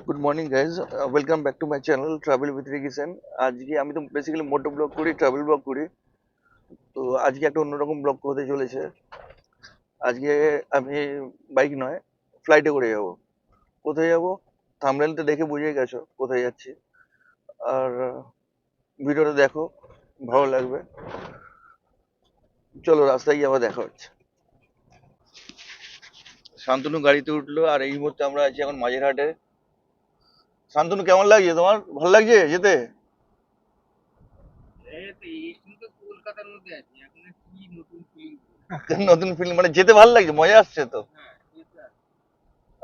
Good morning guys, welcome back to my channel travel with রিগিসেন। আজকে আমি তো বেসিক্যালি মোটো ব্লগ করি, ট্রাভেল ব্লগ করি। তো আজকে একটা অন্যরকম ব্লগ হতে চলেছে। আজকে আমি বাইক নয়, ফ্লাইটে করে যাব। কোথায় যাব? থাম্বনেলটা দেখে বুঝে গেছো কোথায় যাচ্ছি। আর ভিডিওটা দেখো, ভালো লাগবে। চলো রাস্তায় গিয়ে আবার দেখা হচ্ছে। শান্তনু গাড়িতে উঠলো আর এই মুহূর্তে আমরা আছি এখন মাঝেরহাটে। শান্তনু, কেমন লাগছে তোমার? ভালো লাগছে যেতে? নতুন ফিল্ম মানে যেতে ভালো লাগছে, মজা আসছে তো।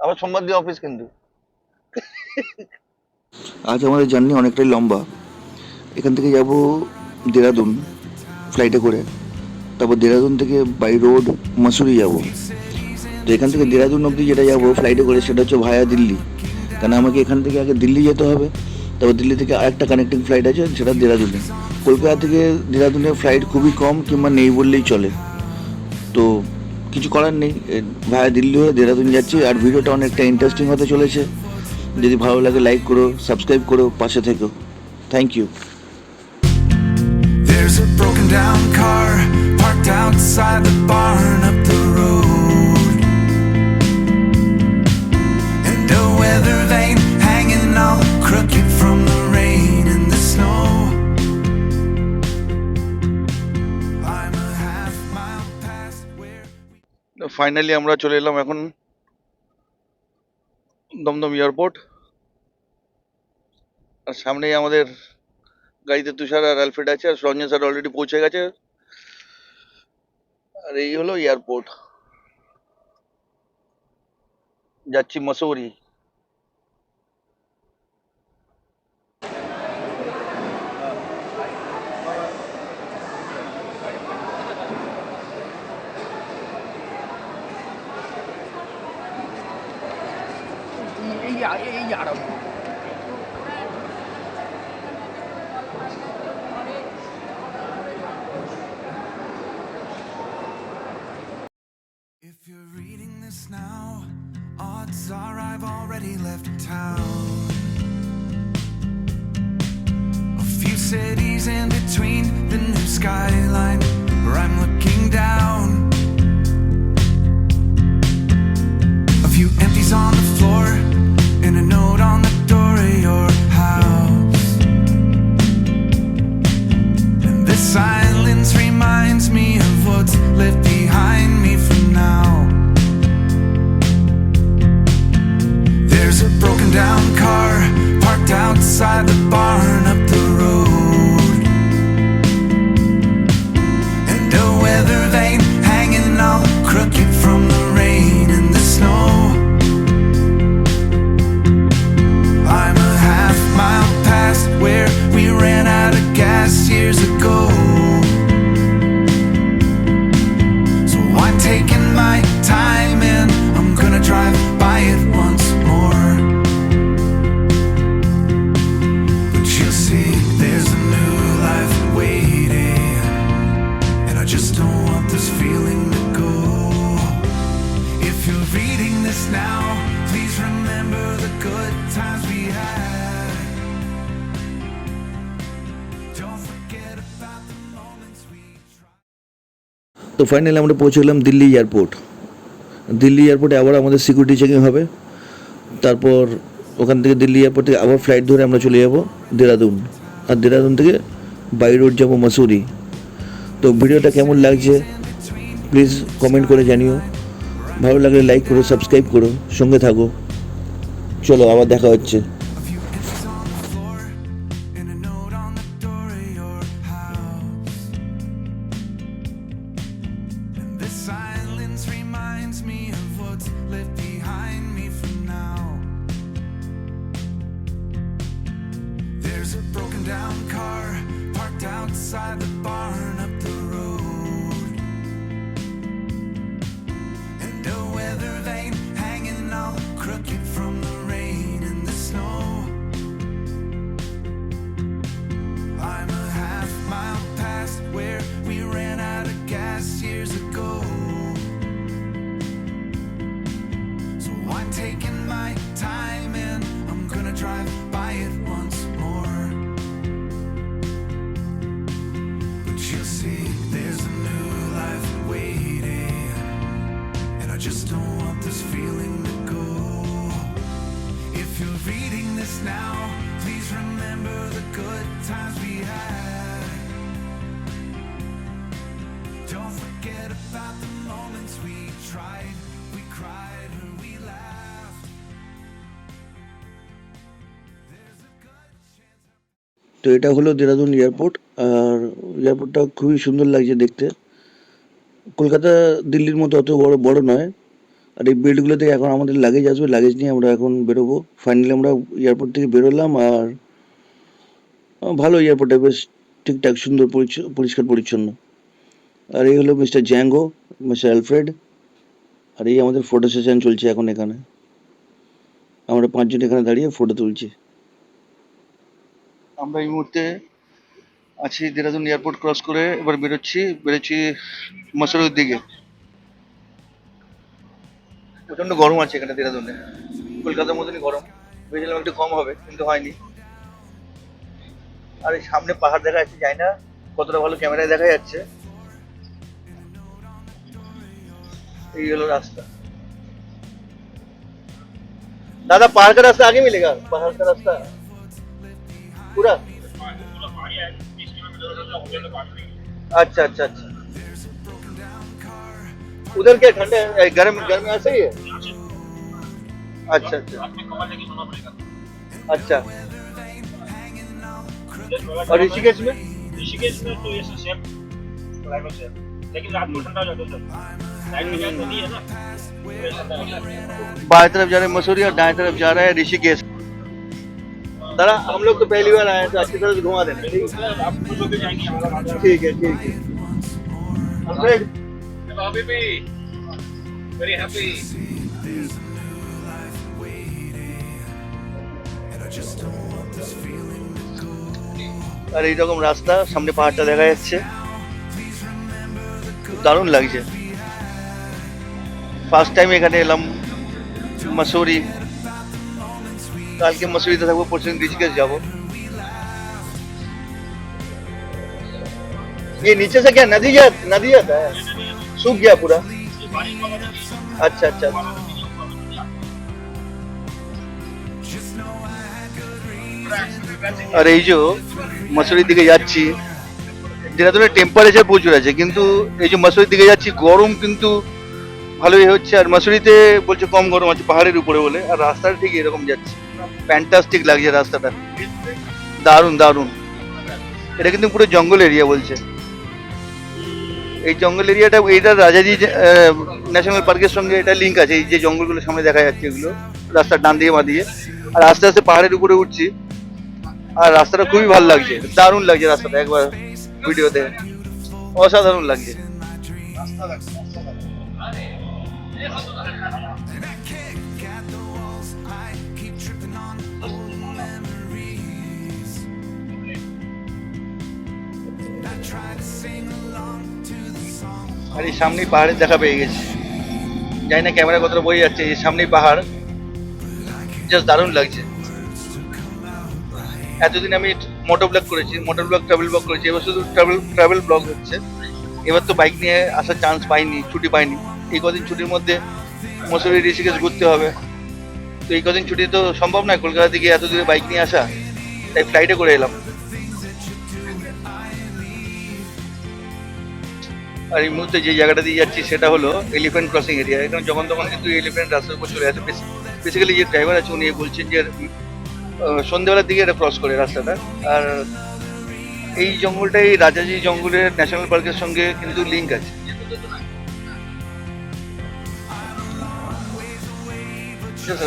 আবার সোমবার দিন অফিস কিন্তু। আজ আমাদের জার্নি অনেকটাই লম্বা। এখান থেকে যাব দেরাদুন ফ্লাইটে করে, তারপর দেরাদুন থেকে বাই রোড মাসুরি যাব। তো এখান থেকে দেরাদুন অবধি যেটা যাব ফ্লাইটে করে সেটা হচ্ছে ভায়া দিল্লি, কারণ আমাকে এখান থেকে আগে দিল্লি যেতে হবে, তারপর দিল্লি থেকে আরেকটা কানেক্টিং ফ্লাইট আছে সেটা দেরাদুনে। কলকাতা থেকে দেরাদুনের ফ্লাইট খুবই কম কিংবা নেই বললেই চলে। তো কিছু করার নেই, ভায়া দিল্লি হয়ে দেরাদুন যাচ্ছি। আর ভিডিওটা অনেকটা ইন্টারেস্টিং হতে চলেছে। যদি ভালো লাগে লাইক করো, সাবস্ক্রাইব করো, পাশে থেকো। Thank you. There's a broken down car parked outside the barn up the road, and a weather vane hanging all crooked from the rain and the snow. I'm a half mile past where finally আমরা চলে এলাম এখন Dumdum airport. আর সামনেই আমাদের গাড়িতে তুষার আর Alfred আছে, আর Ranjan sir already পৌঁছে গেছে। আর এই হলো এয়ারপোর্ট। যাচ্ছি Mussoorie. if you're reading this now, odds are I've already left town. A few cities in between the new skyline where I'm looking down. A few empties on the floor and a note on the door of your house. And this silence reminds me of what's left behind me for now. There's a broken down car parked outside the barn up the road, and a weather vane hanging all crooked from the rain and the snow. I'm a half mile past where we ran out of gas years ago, so I'm taking my time and I'm gonna drive by it once more. But you'll see there's a new life waiting, and I just don't want this feeling to go. If you're reading this now, please remember the good times we had. Don't forget about the moments we tried. তো finally আমরা পৌঁছে গেলাম Delhi airport. Delhi এয়ারপোর্টে আবার আমাদের security checking হবে। তারপর ওখান থেকে দিল্লি এয়ারপোর্ট থেকে আবার ফ্লাইট ধরে আমরা চলে যাব দেরাদুন। আর দেরাদুন থেকে বাই রোড যাব মাসুরি। তো ভিডিওটা কেমন লাগছে প্লিজ কমেন্ট করে জানিও। ভালো লাগলে লাইক করো, সাবস্ক্রাইব করো, সঙ্গে থাকো। চলো আবার দেখা হচ্ছে। A few empties on the floor and a note on the door of your house. And this silence reminds me of what's left behind me for now. There's a broken down car parked outside the barn up the road, and a weather vane hanging all crooked from the rain and the snow. I'm a half mile past where we ran out of gas years ago, so I'm taking my time and I'm তো এটা হলো Dehradun airport. আর এয়ারপোর্টটা খুবই সুন্দর লাগছে দেখতে। কলকাতা দিল্লির মতো অত বড় বড় নয়। আর এই বেডগুলোতে এখন আমাদের লাগেজ আসবে, লাগেজ নিয়ে আমরা এখন বেরোবো। ফাইনালি আমরা এয়ারপোর্ট থেকে বেরোলাম। আর ভালো এয়ারপোর্টটা, বেশ ঠিকঠাক সুন্দর পরিষ্কার পরিচ্ছন্ন। আর এই হলো মিস্টার জ্যাঙ্গো, মিস্টার অ্যালফ্রেড। আর এই আমাদের ফটো সেশন চলছে এখন এখানে। আমরা 5 জন এখানে দাঁড়িয়ে ফটো তুলছি। আমরা এই মুহূর্তে আছি দেরাদুন এয়ারপোর্ট ক্রস করে, এবার বেরোচ্ছি মসুরির দিকে। প্রচন্ড গরম আছে এখানে দেরাদুনে, কলকাতার মতনই গরম। ভেবেছিলাম একটু কম হবে, কিন্তু হয়নি। আর এই সামনে পাহাড় দেখা যাচ্ছে, জানি না কতটা ভালো ক্যামেরায় দেখা যাচ্ছে। এই হলো রাস্তা। दादा पहाड़ का रास्ता आगे मिलेगा, पहाड़ का रास्ता पूरा। अच्छा अच्छा अच्छा, उधर क्या ठंडे गर्म गर्म ऐसे ही है। अच्छा अच्छा अच्छा। और ऋषिकेश में तो ये सब सेफ ड्राइवर सेफ, लेकिन रात को ठंडा हो जाता है सर। लाइट की जाए होती है ना, तो ऐसा ठंडा हो जाता है। बाएं तरफ जा रहे हैं मसूरी और दाएं तरफ जा रहा है ऋषिकेश। दादा हम लोग तो पहली बार आए हैं, तो अच्छी तरह से घुमा देना। आप खुश होकर जाएंगे हमारा राजा। ठीक है ठीक है। Alfred, very happy. আর এইরকম রাস্তা, সামনে পাহাড়টা দেখা যাচ্ছে, দারুণ লাগছে। ফার্স্ট টাইম এখানে এলাম मसूरी। কালকে मसूरीতে থাকবো, পরশু দিন ऋषिकेश जाबो। ये नीचे से क्या नदी जाता है, सूख गया पूरा। अच्छा अच्छा। আর এই যে মসুরির দিকে যাচ্ছি, দেরাদুনের টেম্পারেচার প্রচুর আছে, কিন্তু এই যে মসুরির দিকে যাচ্ছি গরম কিন্তু ভালোই হচ্ছে। আর মসুরিতে বলছে কম গরম আছে পাহাড়ের উপরে বলে। আর রাস্তাটা ঠিক এরকম যাচ্ছে, ফ্যান্টাস্টিক লাগছে রাস্তাটা, দারুণ দারুণ। এটা কিন্তু পুরো জঙ্গল এরিয়া বলছে। এই জঙ্গল এরিয়াটা, এইটা রাজাজি ন্যাশনাল পার্কের সঙ্গে এটা লিঙ্ক আছে। এই যে জঙ্গলগুলো সামনে দেখা যাচ্ছে, এগুলো রাস্তার ডান দিকে বাঁ দিকে। আর আস্তে আস্তে পাহাড়ের উপরে উঠছি, আর রাস্তাটা খুবই ভালো লাগছে, দারুণ লাগছে রাস্তাটা। একবার ভিডিওতে অসাধারণ লাগছে। আর এই সামনেই পাহাড়ের দেখা পেয়ে গেছি, জানি না ক্যামেরা কতটা বয়ে যাচ্ছে। এই সামনেই পাহাড়, জাস্ট দারুণ লাগছে। এতদিন আমি মোটর ব্লগ করেছি, ট্রাভেল ব্লগ করেছি, এবার শুধু ট্রাভেল ব্লগ হচ্ছে। এবার তো বাইক নিয়ে আসার চান্স পাইনি, ছুটি পাইনি। এই কদিন ছুটির মধ্যে মসুরি ঋষিকেশ ঘুরতে হবে, তো এই কদিন ছুটি তো সম্ভব নয় কলকাতা থেকে এত দূরে বাইক নিয়ে আসা, তাই ফ্লাইটে করে এলাম। আর এই মুহূর্তে যে জায়গাটা দিয়ে যাচ্ছি সেটা হলো এলিফ্যান্ট ক্রসিং এরিয়া। এখানে যখন তখন কিন্তু এলিফ্যান্ট রাস্তার উপর চলে আসে। বেসিক্যালি যে ড্রাইভার আছে উনি বলছেন যে সন্ধ্যেবেলার দিকে এটা ক্রস করে রাস্তাটা। আর এই জঙ্গলটাই রাজাজি জঙ্গলের ন্যাশনাল পার্কের সঙ্গে কিন্তু লিঙ্ক আছে।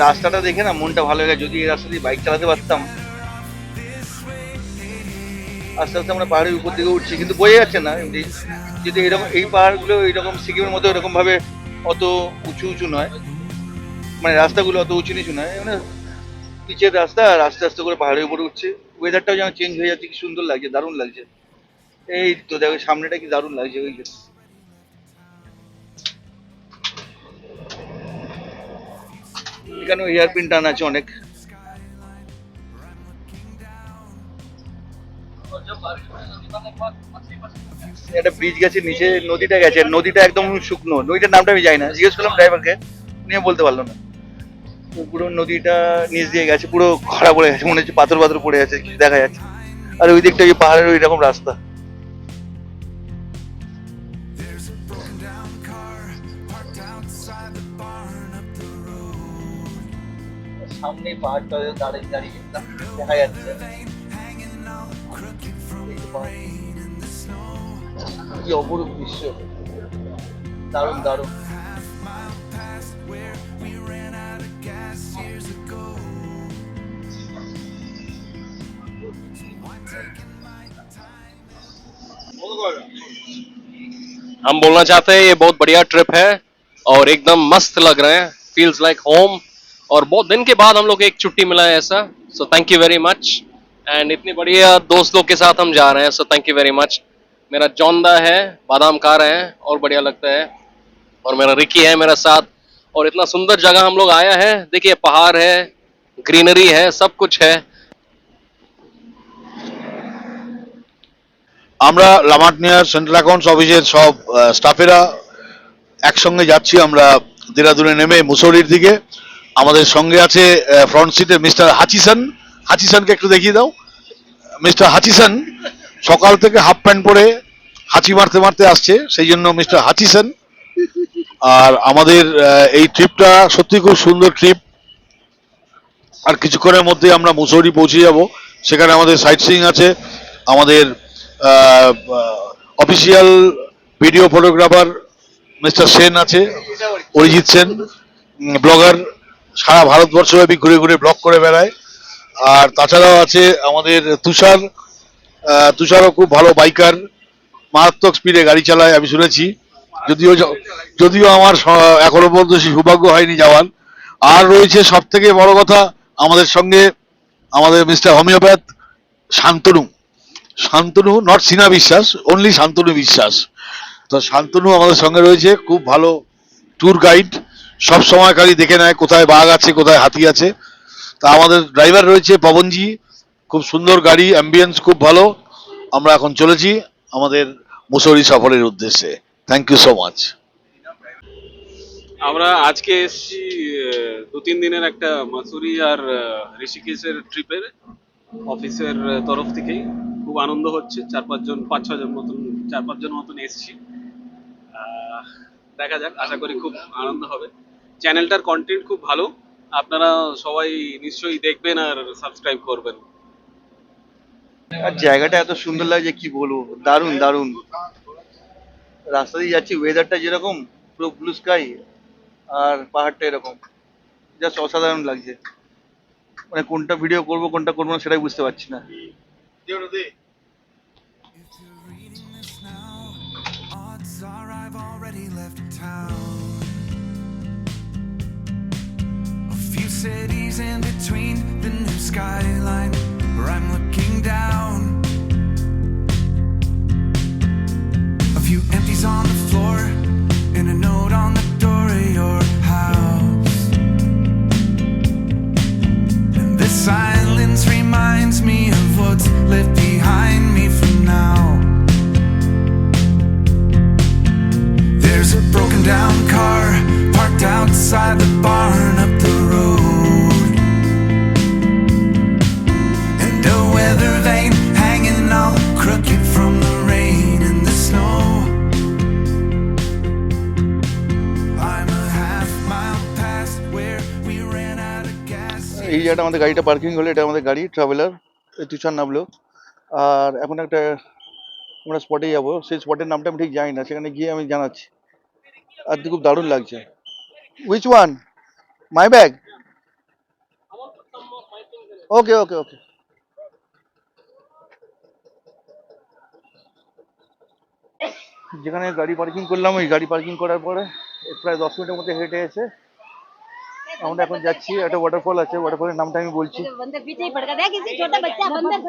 রাস্তাটা দেখে না মনটা ভালো হয়ে গেছে। যদি এই রাস্তা দিয়ে বাইক চালাতে পারতাম। আস্তে আস্তে আমরা পাহাড়ের উপর দিকে উঠছি, কিন্তু বোঝা যাচ্ছে না যদি এরকম এই পাহাড়গুলো এইরকম সিকিমের মতো এরকম ভাবে অত উঁচু উঁচু নয়, মানে রাস্তাগুলো অত উঁচু নিচু নয়, মানে পিচের রাস্তা। আর আস্তে আস্তে করে পাহাড়ের উপরে উঠছে, ওয়েদারটাও যেন চেঞ্জ হয়ে যাচ্ছে, কি সুন্দর লাগছে, দারুণ লাগছে। এই তো দেখো সামনেটা কি দারুণ লাগছে। ওই এখানে এয়ারপিন টান আছে অনেক। একটা ব্রিজ গেছে, নিচে নদীটা গেছে, নদীটা একদম শুকনো। নদীটার নামটা আমি জানি না, জিজ্ঞেস করলাম ড্রাইভারকে, নিয়ে বলতে পারলো না। পুরো নদীটা নিচ দিয়ে গেছে, পুরো খরা পড়ে গেছে, মনে হচ্ছে পাথর পাথর পড়ে আছে, কিছু দেখা যাচ্ছে। আর ওই দিকটা ওই পাহাড়ের ওই রকম রাস্তা। সামনে পাহাড়টা দাঁড়িয়ে দাঁড়িয়ে দেখা যাচ্ছে। বাহ, কি অপরূপ দৃশ্য, দারুণ দারুণ। हम बोलना चाहते हैं ये बहुत बढ़िया ट्रिप है और एकदम मस्त लग रहे हैं, फील्स लाइक होम। और बहुत दिन के बाद हम लोग को एक छुट्टी मिला है ऐसा, so thank you very much. And इतनी बढ़िया दोस्त लोग के साथ हम जा रहे हैं, so thank you very much. मेरा जौनदा है, बादाम खा रहे हैं और बढ़िया लगता है। और मेरा रिकी है मेरा साथ। और इतना सुंदर जगह हम लोग आया है, देखिए पहाड़ है, ग्रीनरी है, सब कुछ है। আমরা লামাটনিয়ার সেন্ট্রাল অ্যাকাউন্টস অফিসের সব স্টাফেরা একসঙ্গে যাচ্ছি আমরা দেরাদুনে নেমে মুসৌরির দিকে। আমাদের সঙ্গে আছে ফ্রন্ট সিটে মিস্টার হাচিসন। হাচিসনকে একটু দেখিয়ে দাও। মিস্টার হাচিসন সকাল থেকে হাফ প্যান্ট পরে হাঁচি মারতে মারতে আসছে, সেই জন্য মিস্টার হাচিসন। আর আমাদের এই ট্রিপটা সত্যি খুব সুন্দর ট্রিপ। আর কিছুক্ষণের মধ্যে আমরা মুসৌরি পৌঁছে যাব। সেখানে আমাদের সাইট সিইং আছে, আমাদের official video photographer mister Sen আছে, অরিজিৎ সেন, ব্লগার, সারা ভারতবর্ষব্যাপী ঘুরে ঘুরে ব্লগ করে বেড়ায়। আর তাছাড়াও আছে আমাদের তুষার। তুষারও খুব ভালো বাইকার, মারাত্মক স্পিডে গাড়ি চালায় আমি শুনেছি, যদিও যদিও আমার এখনো পর্যন্ত সেই সৌভাগ্য হয়নি যাওয়ার। আর রয়েছে সব থেকে বড় কথা আমাদের সঙ্গে আমাদের mister homeopath Shantanu. Shantanu, not সিনা বিশ্বাস, অনলি শান্তনু বিশ্বাস। তো শান্তনু আমাদের সঙ্গে রয়েছে, খুব ভালো ট্যুর গাইড, সব সময় খালি দেখে নেয় কোথায় বাঘ আছে কোথায় হাতি আছে। তা আমাদের ড্রাইভার রয়েছে পবনজি, খুব সুন্দর গাড়ি, অ্যাম্বিয়েন্স খুব ভালো। আমরা এখন চলেছি আমাদের মুসৌরি সফরের উদ্দেশ্যে। Thank you so much. আমরা আজকে এসেছি 2-3 দিনের একটা মাসুরি আর ঋষিকেশের ট্রিপের অফিসের তরফ থেকেই। খুব আনন্দ হচ্ছে, 4-5 জন মতন এসেছি। দেখা যাক, আশা করি খুব আনন্দ হবে। চ্যানেলটার কন্টেন্ট খুব ভালো, আপনারা সবাই নিশ্চয়ই দেখবেন আর সাবস্ক্রাইব করবেন। আর জায়গাটা এত সুন্দর লাগছে কি বলবো, দারুণ দারুণ। রাস্তা দিয়ে যাচ্ছি, ওয়েদারটা যেরকম পুরো ব্লু স্কাই, আর পাহাড়টা এরকম, জাস্ট অসাধারণ লাগছে। মানে কোনটা ভিডিও করব কোনটা করবো না সেটাই বুঝতে পারছি না। Odds are I've already left town. A few cities in between the new skyline where I'm looking down. A few empties on the floor and a note on the door of your house. And this silence reminds me of what's left behind me for now. There's a broken down car parked outside the barn up the road, and a weather vane hanging all crooked from the rain and the snow. I'm a half mile past where we ran out of gas. এই জায়গাটা আমাদের গাড়িটা parking হলো, এটা আমাদের গাড়ি traveller. তুষার নামলো। আর এখন একটা আমরা স্পটে যাবো, সেই স্পটের নামটা আমি ঠিক জানি না, সেখানে গিয়ে আমি জানাচ্ছি। আর খুব দারুণ লাগছে। Which one? My bag? Okay okay okay. যেখানে গাড়ি পার্কিং করলাম, ওই গাড়ি পার্কিং করার পরে প্রায় 10 মিনিটের মধ্যে হেঁটে এসে আমরা এখন যাচ্ছি। একটা ওয়াটারফল আছে, ওয়াটারফলের নামটা আমি বলছি। बंदर पीछे ही पड़ गया, किसी छोटा बच्चा बंदर।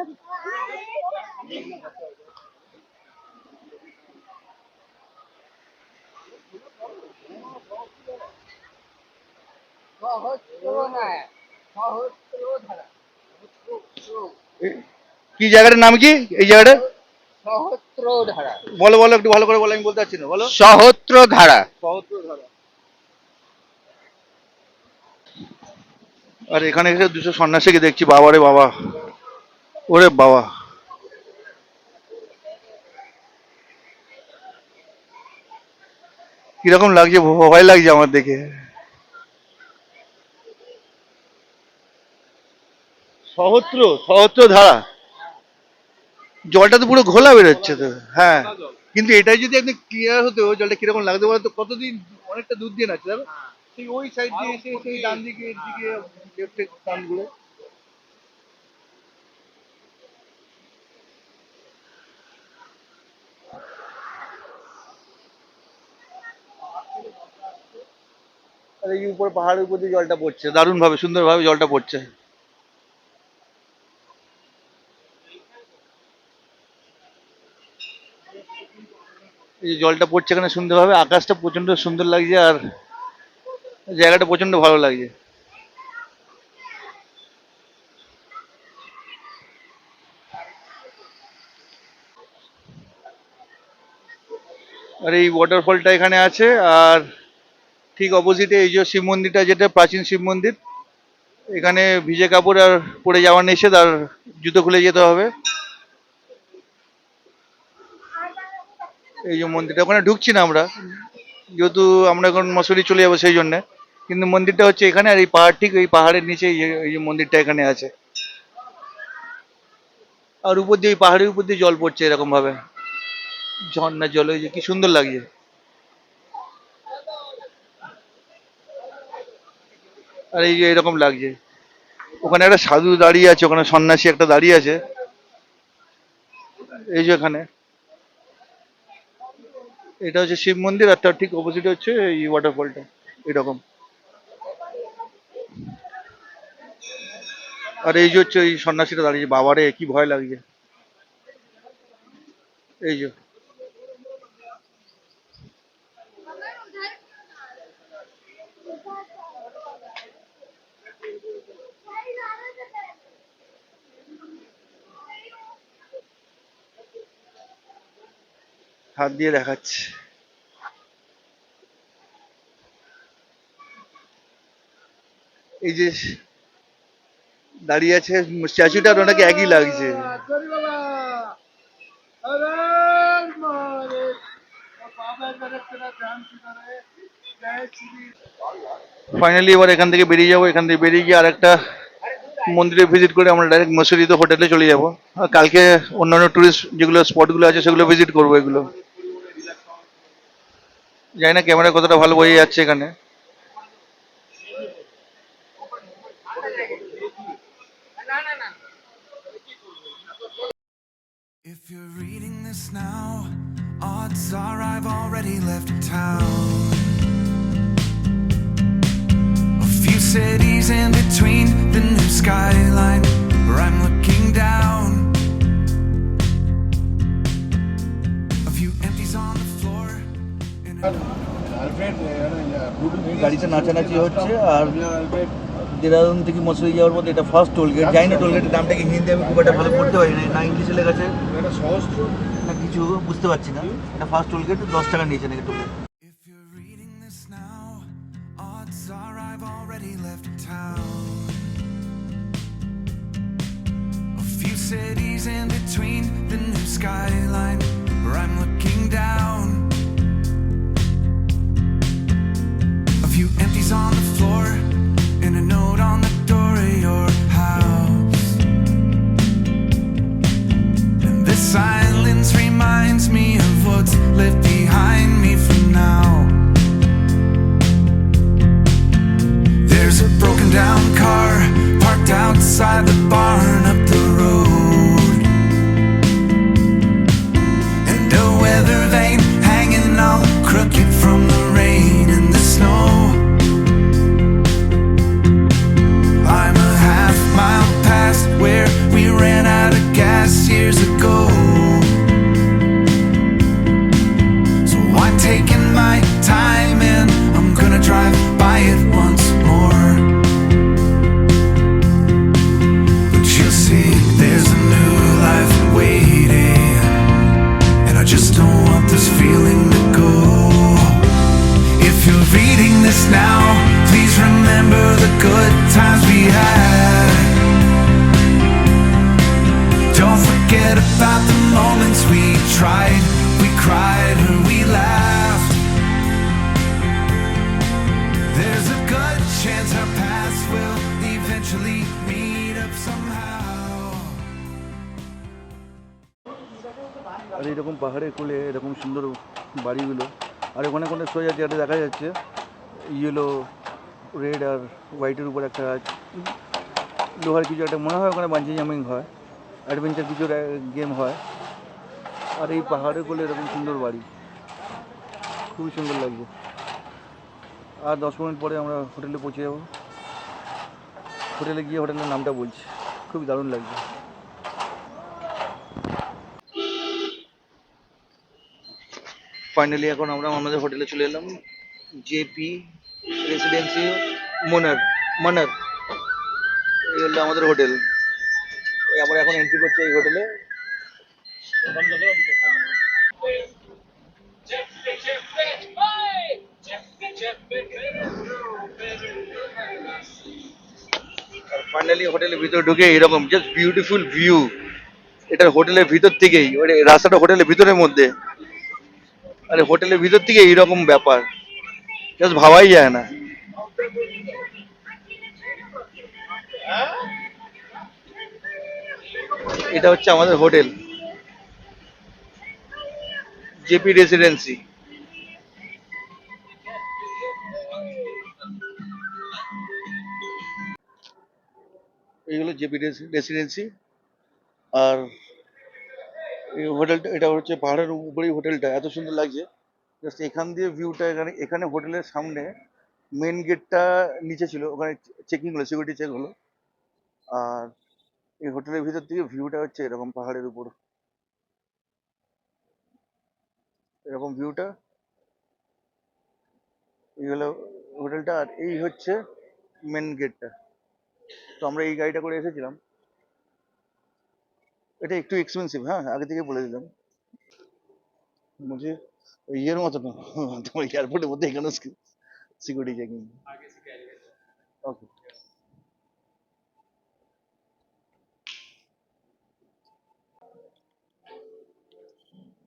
কি জায়গাটার নাম কি এই জায়গাটা? বলো বলো, একটু ভালো করে বলো, আমি বলতে পারছি না, বলো। সহস্রধারা। সহস্রধারা। আর এখানে এসে 200 সন্ন্যাসীকে দেখছি, বাবা রে বাবা, ওরে বাবা। কিরকম লাগছে, ভয় লাগছে আমার দেখে। সহস্র ধারা, জলটা তো পুরো ঘোলা বেরোচ্ছে তো, হ্যাঁ। কিন্তু এটাই যদি আপনি ক্লিয়ার হতো, জলটা কিরকম লাগতো বলতো, কতদিন অনেকটা দূর দিয়ে নাচছে দেখো, সেই ওই সাইড দিয়ে এসে সেই ডান দিকে দিকে লেফটে টান ঘুরে। আর এই উপর পাহাড়ের উপর দিয়ে জলটা পড়ছে, দারুণ ভাবে সুন্দর ভাবে জলটা পড়ছে। এই যে জলটা পড়ছে এখানে সুন্দরভাবে, আকাশটা প্রচন্ড সুন্দর লাগছে, আর জায়গাটা প্রচন্ড ভালো লাগছে। আর এই ওয়াটারফলটা এখানে আছে, আর ঠিক অপোজিটে এই যে শিব মন্দিরটা, যেটা প্রাচীন শিব মন্দির, এখানে ভিজে কাপড় আর পরে যাওয়া নিষেধ, আর জুতো খুলে যেতে হবে। এই যে মন্দিরটা, ওখানে ঢুকছি না আমরা, যেহেতু আমরা এখন মসুরি চলে যাবো সেই জন্য। কিন্তু মন্দিরটা হচ্ছে এখানে, আর এই পাহাড়, ঠিক এই পাহাড়ের নিচে এই যে মন্দিরটা এখানে আছে। আর উপর দিয়ে, এই পাহাড়ের উপর দিয়ে জল পড়ছে এরকম ভাবে, ঝর্ণার জল, ওই যে কি সুন্দর লাগছে। আর এই যে এরকম লাগছে, ওখানে একটা সাধু দাঁড়িয়ে আছে, ওখানে সন্ন্যাসী একটা দাঁড়িয়ে আছে, এই যে এখানে। এটা হচ্ছে শিব মন্দির, আর তার ঠিক অপোজিটে হচ্ছে এই ওয়াটারফলটা এরকম। আর এই যে হচ্ছে এই সন্ন্যাসীটা দাঁড়িয়েছে, বাবারে কি ভয় লাগছে। এই যে হাত দিয়ে দেখাচ্ছে। এই যে দাঁড়িয়ে আছে স্ট্যাচুটা, ওনাকে একই লাগছে। ফাইনালি এবার এখান থেকে বেরিয়ে যাবো, এখান থেকে বেরিয়ে গিয়ে আরেকটা মন্দিরে ভিজিট করে আমরা ডাইরেক্ট মসুরিতে হোটেলে চলে যাবো। আর কালকে অন্যান্য টুরিস্ট যেগুলো স্পটগুলো আছে সেগুলো ভিজিট করবো। এগুলো জানি না ক্যামেরা কতটা ভালো বোঝা যাচ্ছে এখানে। If you're reading this now, odds are I've already left town. A few cities in between the new skyline where I'm looking down. A few empties on the floor. গাড়িতে নাচানাচি হচ্ছে, আর দেরাদুন থেকে মসুরি যাওয়ার মধ্যে এটা ফার্স্ট টোল গেট। জানি না toll গেটের নামটা কি, হিন্দি আমি খুব একটা ভালো পড়তে পারি না, না ইংলিশে লেখা আছে না কিছু বুঝতে পারছি না। এটা ফার্স্ট টোল গেট, 10 টাকা নিয়েছে নাকি toll gate. If you're reading this now, odds are I've already left town. A few cities in between the new skyline where I'm looking down. A few empties on the floor and a note on the door of your house. And this silence reminds me of what's left behind me for now. There's a broken down car parked outside the barn up the road, and a weather vane hanging all crooked from the rain and the snow. I'm a half mile past where we ran out of gas years ago. So I'm taking my time and I'm gonna drive by it once more. But you'll see there's a new life waiting, and I just don't want this feeling to go. If you're reading this now, please remember the good times we had. Don't forget about the moments we tried, we cried, or we laughed. There's a good chance our paths will eventually meet up somehow. এইরকম পাহাড়ের কোলে এরকম সুন্দর বাড়িগুলো, আর ওখানে কোনো সোজা যেটা দেখা যাচ্ছে ইয়েলো রেড আর হোয়াইটের উপর একটা লোহার কিছু একটা মনে হয় ওখানে বাঞ্জি জাম্পিং হয়, অ্যাডভেঞ্চার কিছু গেম হয়। আর এই পাহাড়ের কোলে এরকম সুন্দর বাড়ি, খুবই সুন্দর লাগছে। আর 10 মিনিট পরে আমরা হোটেলে পৌঁছে যাবো। হোটেলে গিয়ে হোটেলের নামটা বলছি, খুবই দারুণ লাগছে। ফাইনালি এখন আমরা আমাদের হোটেলে চলে এলাম, জেপি রেসিডেন্সি মনার মানার, এই হলো আমাদের হোটেল। ওই আমরা এখন এন্ট্রি করছি এই হোটেলে। আর ফাইনালি হোটেলের ভিতরে ঢুকে এরকম জাস্ট বিউটিফুল ভিউ। এটা হোটেলের ভিতর থেকেই, ওই রাস্তাটা হোটেলের ভিতরের মধ্যে, আরে হোটেলের ভিতর থেকে এইরকম ব্যাপার জাস্ট ভাবাই যায় না। এটা হচ্ছে আমাদের হোটেল, জেপি রেসিডেন্সি। এইগুলো জেপি রেসিডেন্সি। আর এই হোটেলটা, এটা হচ্ছে পাহাড়ের উপরেই হোটেলটা, এত সুন্দর লাগছে। জাস্ট এখান দিয়ে ভিউটা, এখানে এখানে হোটেলের সামনে মেন গেটটা নিচে ছিল, ওখানে চেকিং হলো, সিকিউরিটি চেক হলো। আর এই হোটেলের ভিতর থেকে ভিউটা হচ্ছে এরকম পাহাড়ের উপর, এরকম ভিউটা। এই হলো হোটেলটা, আর এই হচ্ছে মেন গেটটা। তো আমরা এই গাড়িটা করে এসেছিলাম। এটা একটু এক্সপেন্সিভ, হ্যাঁ আগে থেকে বলে দিলাম। বলছি ওই ইয়ের মতো না, তোমার এয়ারপোর্টের মধ্যে এখানে সিকিউরিটি চেকিং। ওকে,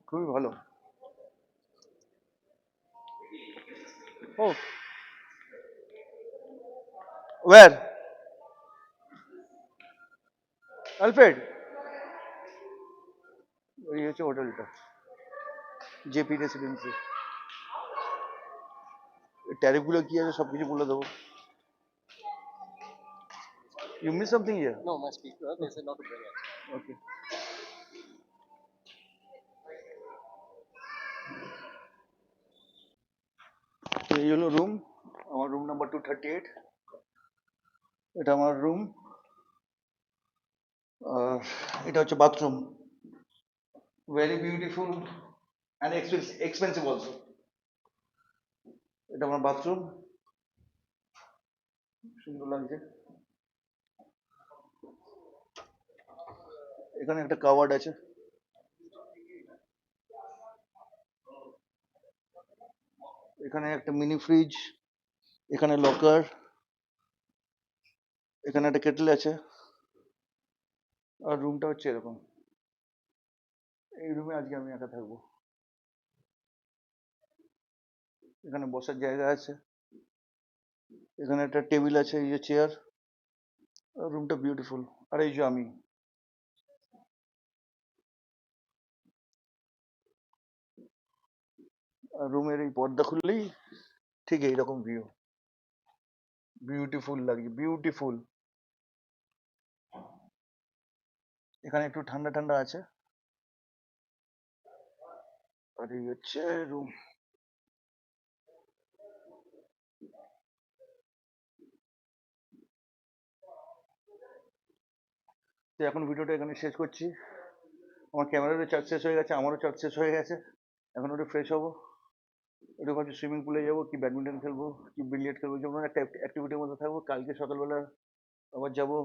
খুবই ভালো। ও ওয়ার আলফ্রেড, এই হচ্ছে হোটেলটা, জেপি রেসিডেন্সি। ট্যারিফগুলো কি আছে সব কিছু বলে দেবো। You miss something here? No, my speaker, they said not to bring it. Okay. তো এই হলো রুম, আমার রুম নাম্বার 238। এটা আমার রুম। আর এটা হচ্ছে bathroom, very beautiful and expensive also. এটা আমার বাথরুম, সুন্দর লাগছে। এখানে একটা কাওয়ার্ড আছে, এখানে একটা মিনি ফ্রিজ, এখানে লকার, এখানে একটা কেটল আছে। আর রুমটা হচ্ছে এরকম। এই রুমে আজকে আমি একা থাকবো। এখানে বসার জায়গা আছে, এখানে একটা টেবিল আছে, এই যে চেয়ার। রুমটা বিউটিফুল। আর এই যে আমি, রুমের এই পর্দা খুললেই ঠিক এইরকম ভিউ, বিউটিফুল লাগছে, বিউটিফুল। এখানে একটু ঠান্ডা ঠান্ডা আছে। আর এই হচ্ছে রুম। তো এখন ভিডিওটা এখানে শেষ করছি। আমার ক্যামেরারও চার্জ শেষ হয়ে গেছে, আমারও চার্জ শেষ হয়ে গেছে। এখন একটু ফ্রেশ হবো, একটু ভাবছি সুইমিং পুলে যাবো, কি ব্যাডমিন্টন খেলবো, কি বিলিয়ার্ড খেলবো, যেমন একটা অ্যাক্টিভিটির মধ্যে থাকবো। কালকে সকালবেলা আবার যাবো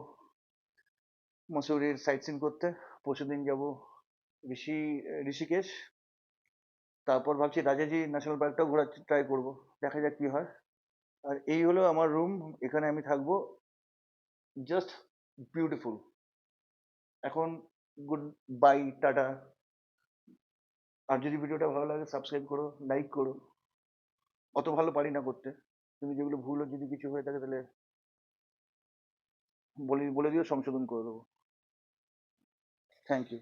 মসুরির সাইট সিন করতে। পরশুদিন যাবো ঋষিকেশ। তারপর ভাবছি রাজাজি ন্যাশনাল পার্কটাও ঘোরার ট্রাই করবো, দেখা যাক কি হয়। আর এই হলো আমার রুম, এখানে আমি থাকবো, জাস্ট বিউটিফুল। এখন গুড বাই, টাটা। আর যদি ভিডিওটা ভালো লাগে সাবস্ক্রাইব করো, লাইক করো। অত ভালো পারি না করতে, তুমি যেগুলো ভুলও যদি কিছু হয়ে থাকে তাহলে বলে দিও, সংশোধন করে দেবো। Thank you.